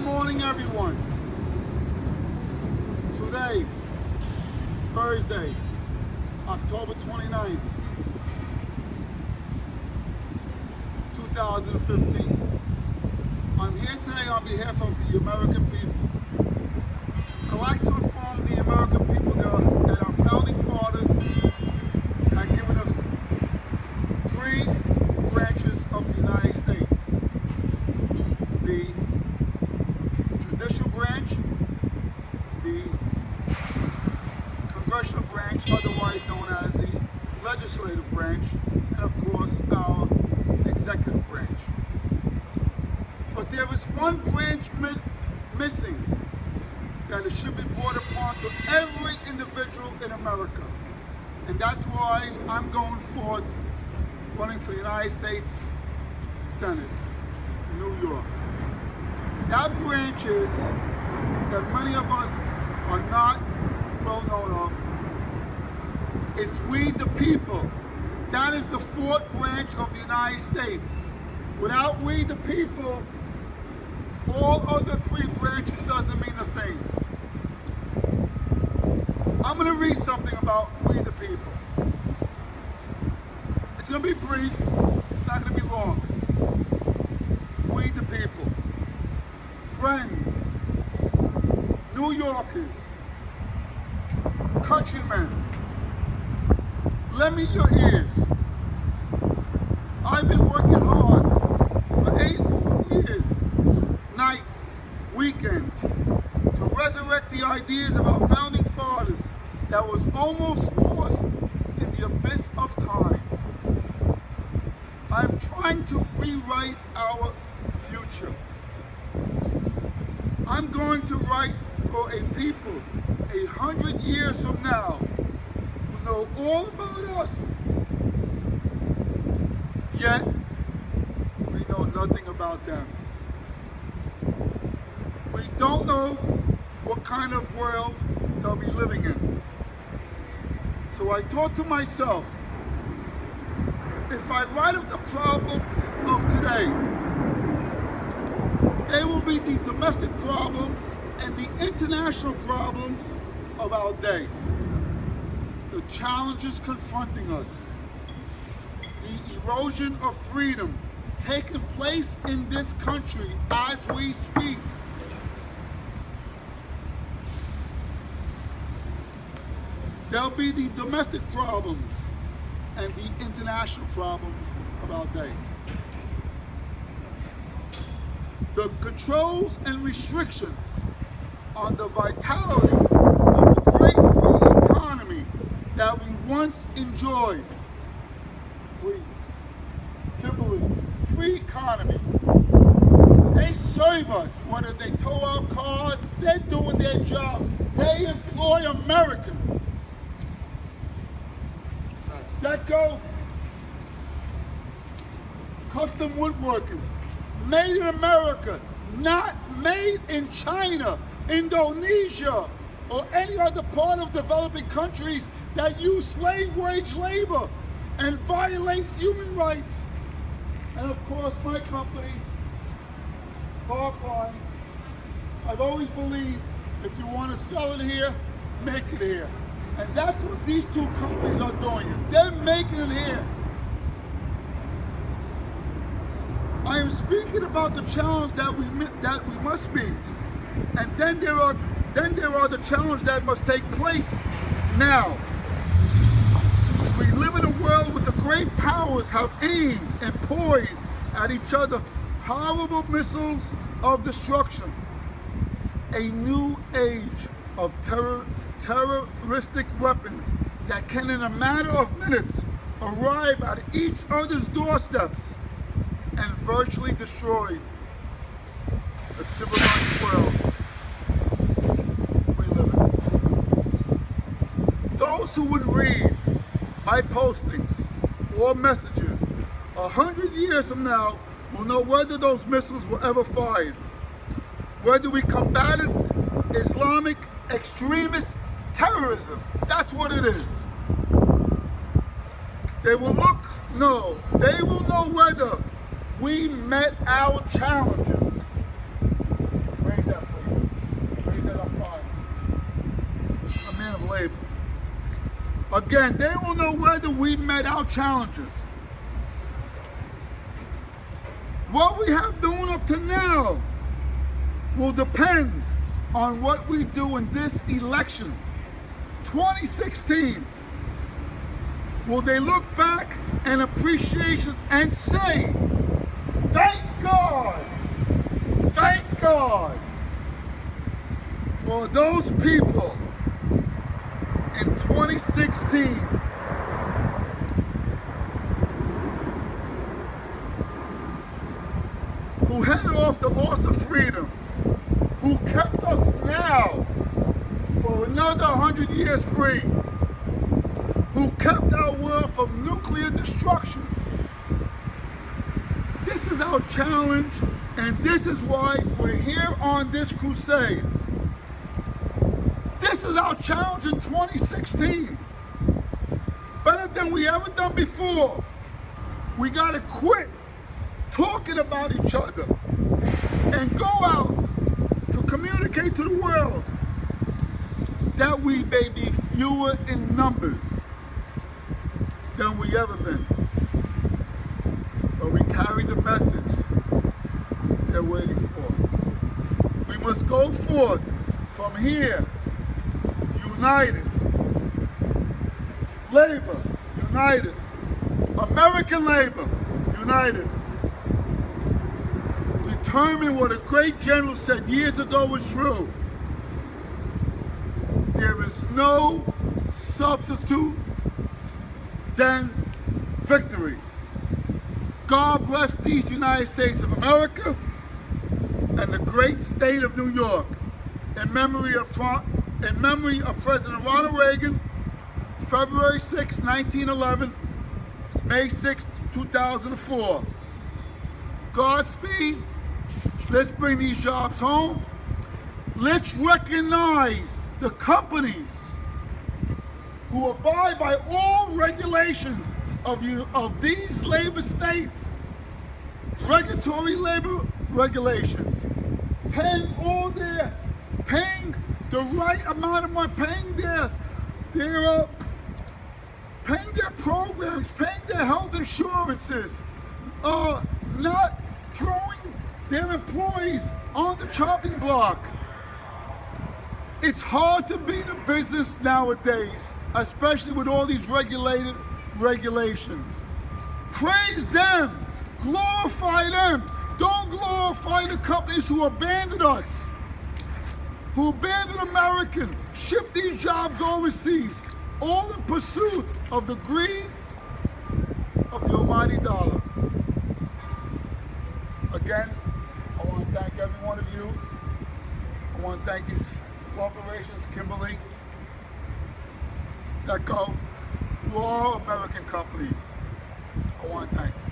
morning, everyone. Today, Thursday, October 29th, 2015. I'm here today on behalf of the American people. I'd like to inform the American people that our founding fathers had given us three branches of the United States. The judicial branch, the congressional branch, otherwise known as the legislative branch, and of course our executive branch. But there is one branch missing that it should be brought upon to every individual in America. And that's why I'm going forth running for the United States Senate, New York. That branch is that many of us are not well known of. It's we the people. That is the fourth branch of the United States. Without we the people, all other three branches doesn't mean a thing. I'm going to read something about we the people. It's going to be brief. It's not going to be long. We the people. Friends, New Yorkers, countrymen, lend me your ears. I've been working hard for 8 long years, nights, weekends, to resurrect the ideas of our founding fathers that was almost lost in the abyss of time. I'm trying to rewrite our future. I'm going to write for a people 100 years from now who know all about us, yet we know nothing about them. We don't know what kind of world they'll be living in. So I thought to myself, if I write of the problems of today, they will be the domestic problems and the international problems of our day. The challenges confronting us, the erosion of freedom taking place in this country as we speak. There'll be the domestic problems and the international problems of our day. The controls and restrictions on the vitality of the great free economy that we once enjoyed. Please, Kimberly, free economy. They serve us, whether they tow our cars, they're doing their job. They employ Americans. That go custom woodworkers, made in America, not made in China, Indonesia, or any other part of developing countries that use slave wage labor and violate human rights. And of course, my company, Parkline, I've always believed if you want to sell it here, make it here. And that's what these two companies are doing. They're making it here. I am speaking about the challenge that we must meet, and then there are the challenges that must take place now. We live in a world where the great powers have aimed and poised at each other horrible missiles of destruction. A new age of terroristic weapons that can in a matter of minutes arrive at each other's doorsteps and virtually destroy the civilized world we live in. Those who would read my postings or messages 100 years from now will know whether those missiles were ever fired, whether we combated Islamic extremist terrorism. That's what it is. They will know whether we met our challenges. labor. Again, they will know whether we met our challenges. What we have done up to now will depend on what we do in this election. 2016. Will they look back and appreciation and say, thank God for those people in 2016 who headed off the loss of freedom, who kept us now for another 100 years free, who kept our world from nuclear destruction. This is our challenge, and this is why we're here on this crusade. This is our challenge in 2016. Better than we ever done before. We gotta quit talking about each other and go out to communicate to the world that we may be fewer in numbers than we ever been. But we carry the message they're waiting for. We must go forth from here, united. Labor, united. American labor, united. Determine what a great general said years ago was true. There is no substitute than victory. God bless these United States of America and the great state of New York. In memory of President Ronald Reagan, February 6, 1911, May 6, 2004. Godspeed. Let's bring these jobs home. Let's recognize the companies who abide by all regulations of these labor states, regulatory labor regulations, paying the right amount of money, paying their programs, paying their health insurances, not throwing their employees on the chopping block. It's hard to be in a business nowadays, especially with all these regulations. Praise them, glorify them. Don't glorify the companies who abandoned us, who abandoned Americans, shipped these jobs overseas, all in pursuit of the greed of the almighty dollar. Again, I want to thank every one of you. I want to thank these corporations, Kimberly, that go, who are American companies. I want to thank them.